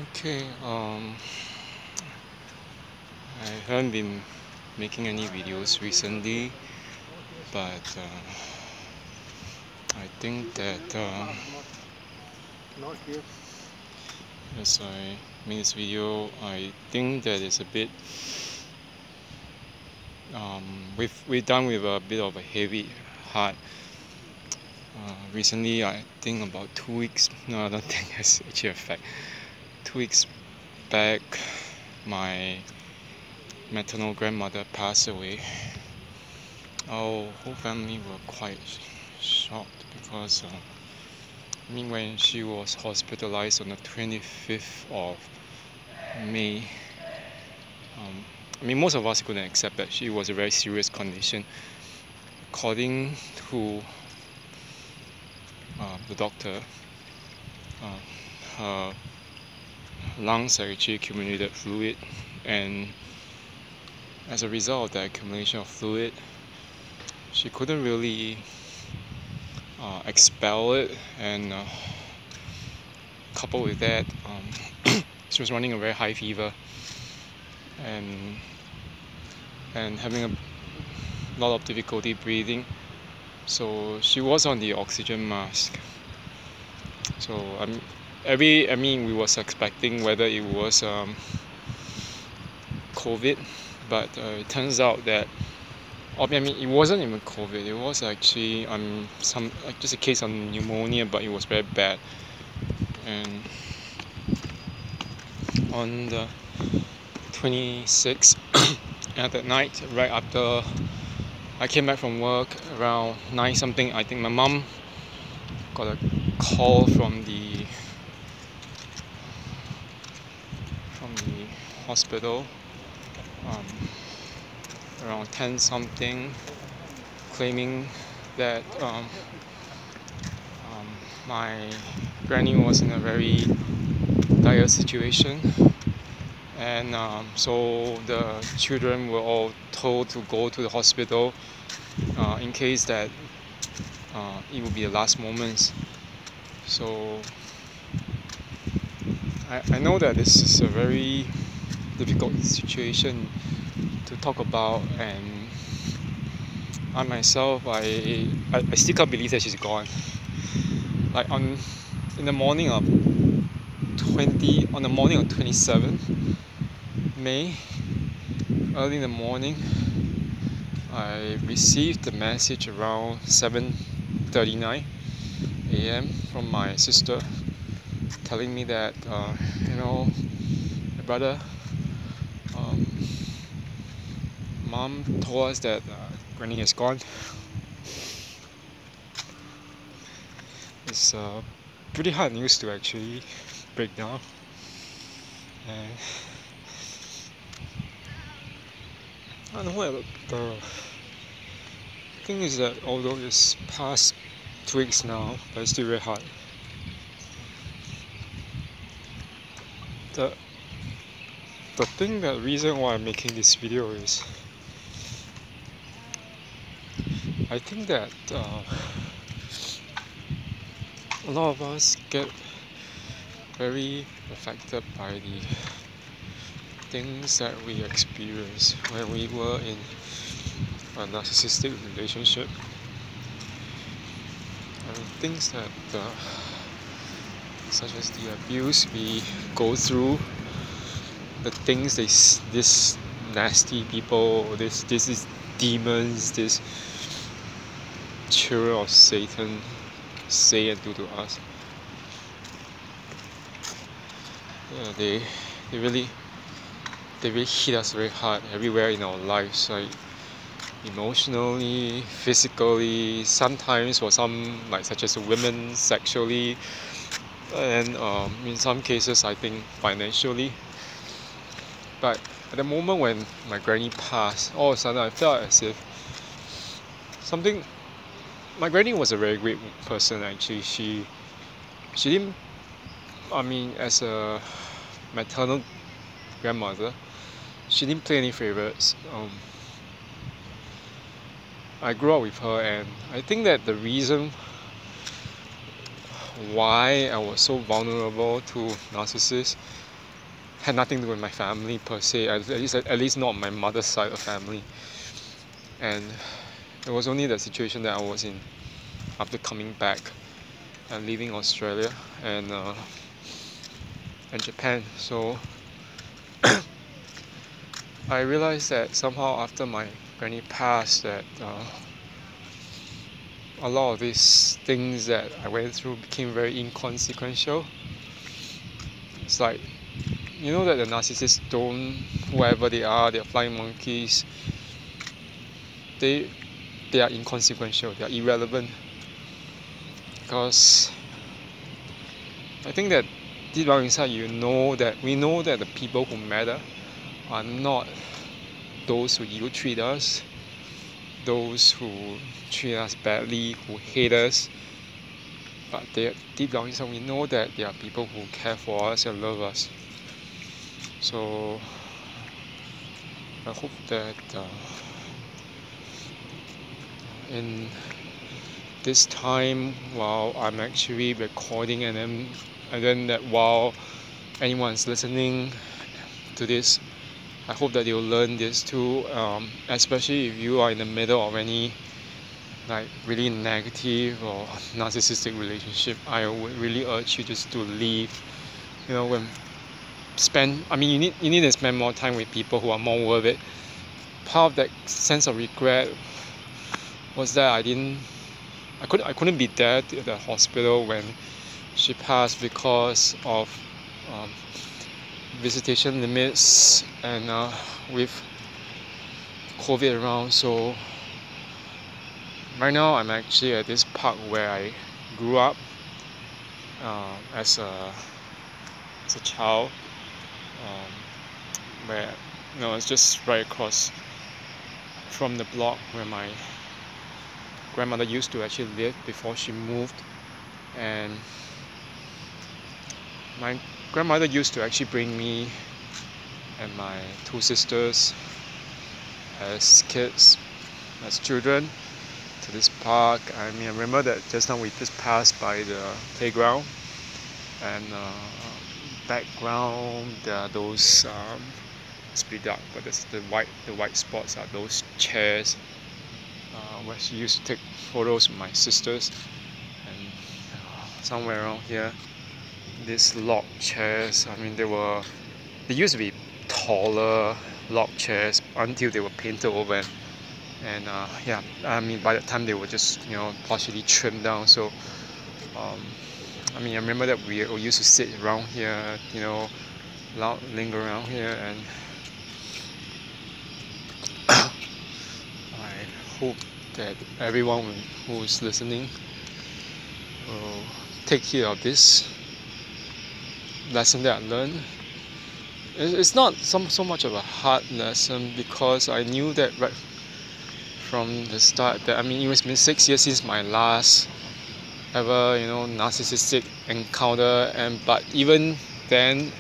Okay, I haven't been making any videos recently, but I think that as I make this video, I think that it's a bit we're done with a bit of a heavy heart. Recently, I think about 2 weeks. No, I don't think that's actually a fact. 2 weeks back, my maternal grandmother passed away. Our whole family were quite shocked because when she was hospitalized on the 25th of May, most of us couldn't accept that she was a very serious condition. According to the doctor, her lungs actually accumulated fluid, and as a result of the accumulation of fluid, she couldn't really expel it, and coupled with that, she was running a very high fever and having a lot of difficulty breathing. So she was on the oxygen mask. So we was expecting whether it was COVID, but it turns out that it wasn't even COVID. It was actually just a case of pneumonia, but it was very bad. And on the 26th at that night, right after I came back from work around 9 something, I think my mom got a call from the hospital around 10 something, claiming that my granny was in a very dire situation, and so the children were all told to go to the hospital in case that it would be the last moments. So I know that this is a very difficult situation to talk about, and I myself, I still can't believe that she's gone. Like on the morning of 27th May, early in the morning, I received a message around 7:39 a.m. from my sister telling me that my brother, mom told us that Granny has gone. It's pretty hard news to actually break down, and I don't know what the thing is that although it's past 2 weeks now, but it's still very hard. The reason why I'm making this video is I think that a lot of us get very affected by the things that we experience when we were in a narcissistic relationship, and things that such as the abuse we go through, the things this nasty people, this demons, this children of Satan say and do to us. Yeah, they really hit us very hard everywhere in our lives, like emotionally, physically, sometimes for some, like such as women, sexually, and in some cases I think financially. But at the moment when my granny passed, all of a sudden I felt as if my granny was a very great person actually. She didn't, as a maternal grandmother, she didn't play any favorites. I grew up with her, and I think that the reason why I was so vulnerable to narcissists had nothing to do with my family per se, at least not my mother's side of family. And it was only the situation that I was in after coming back and leaving Australia and Japan. So I realized that somehow after my granny passed, that a lot of these things that I went through became very inconsequential. It's like, you know that the narcissists don't, whoever they are, they're flying monkeys, they are inconsequential, they are irrelevant. Because I think that deep down inside we know that the people who matter are not those who ill treat us, those who treat us badly, who hate us. But deep down inside we know that there are people who care for us and love us. So I hope that in this time while I'm actually recording, and then that while anyone's listening to this, I hope that you'll learn this too, especially if you are in the middle of any like really negative or narcissistic relationship. I would really urge you just to leave. You know, you need to spend more time with people who are more worth it. Part of that sense of regret was that I couldn't be there at the hospital when she passed because of visitation limits and with COVID around. So right now I'm actually at this park where I grew up as a child, where it's just right across from the block where my grandmother used to actually live before she moved. And my grandmother used to actually bring me and my two sisters as children to this park. I remember that just now we just passed by the playground, and background there are those it's pretty dark, but the white spots are those chairs where she used to take photos with my sisters. And somewhere around here, these log chairs, they used to be taller log chairs until they were painted over, and by the time they were just partially trimmed down. So I remember that we used to sit around here, linger around here, and I hope that everyone who is listening will take heed of this lesson that I learned. It's not so much of a hard lesson, because I knew that right from the start that it was been 6 years since my last ever narcissistic encounter, but even then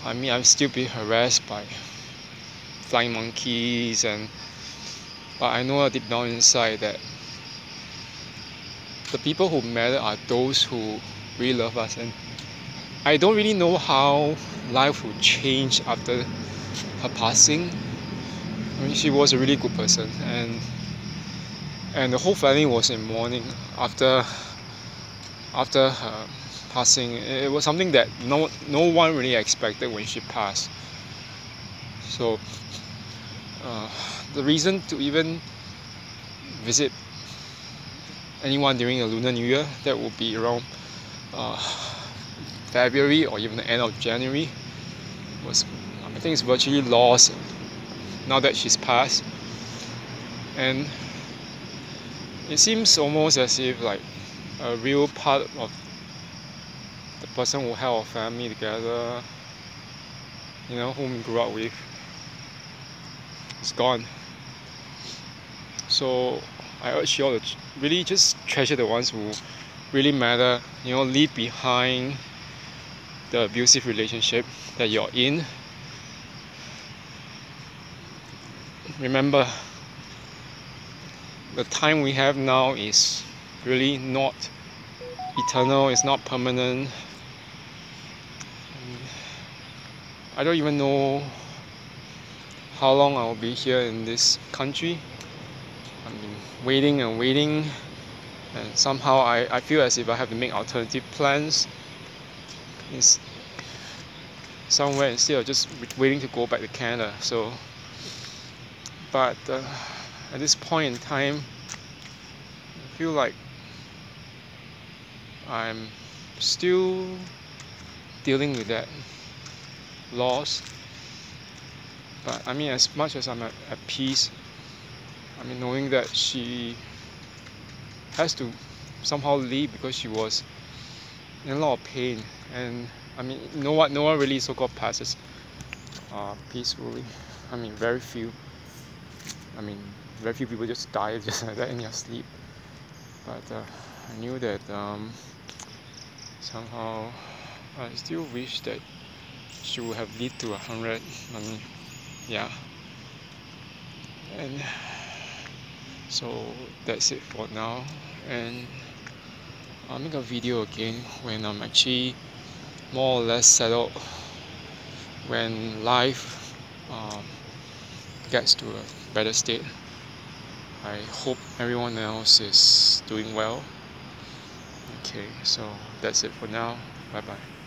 I'm still being harassed by flying monkeys, but I know deep down inside that the people who matter are those who really love us. And I don't really know how life would change after her passing. She was a really good person, and the whole family was in mourning after her passing. It was something that no one really expected when she passed. So the reason to even visit anyone during a Lunar New Year, that would be around February or even the end of January, I think it's virtually lost now that she's passed. And it seems almost as if like a real part of the person who held our family together, whom we grew up with, is gone. So I urge you all to really just treasure the ones who really matter. Leave behind the abusive relationship that you're in. Remember, the time we have now is really not eternal, it's not permanent. I don't even know how long I'll be here in this country. I mean, waiting and waiting, and somehow I feel as if I have to make alternative plans. It's somewhere instead of just waiting to go back to Canada. So, but at this point in time, I feel like I'm still dealing with that loss. But I mean, as much as I'm at peace, I mean, knowing that she has to somehow leave because she was in a lot of pain, and I mean, no one really so-called passes peacefully. I mean, very few people just die just like that in their sleep. But I knew that somehow I still wish that she would have lived to 100. I mean, yeah. And so that's it for now. And I'll make a video again when I'm actually more or less settled, when life gets to a better state. I hope everyone else is doing well. Okay, so that's it for now. Bye bye.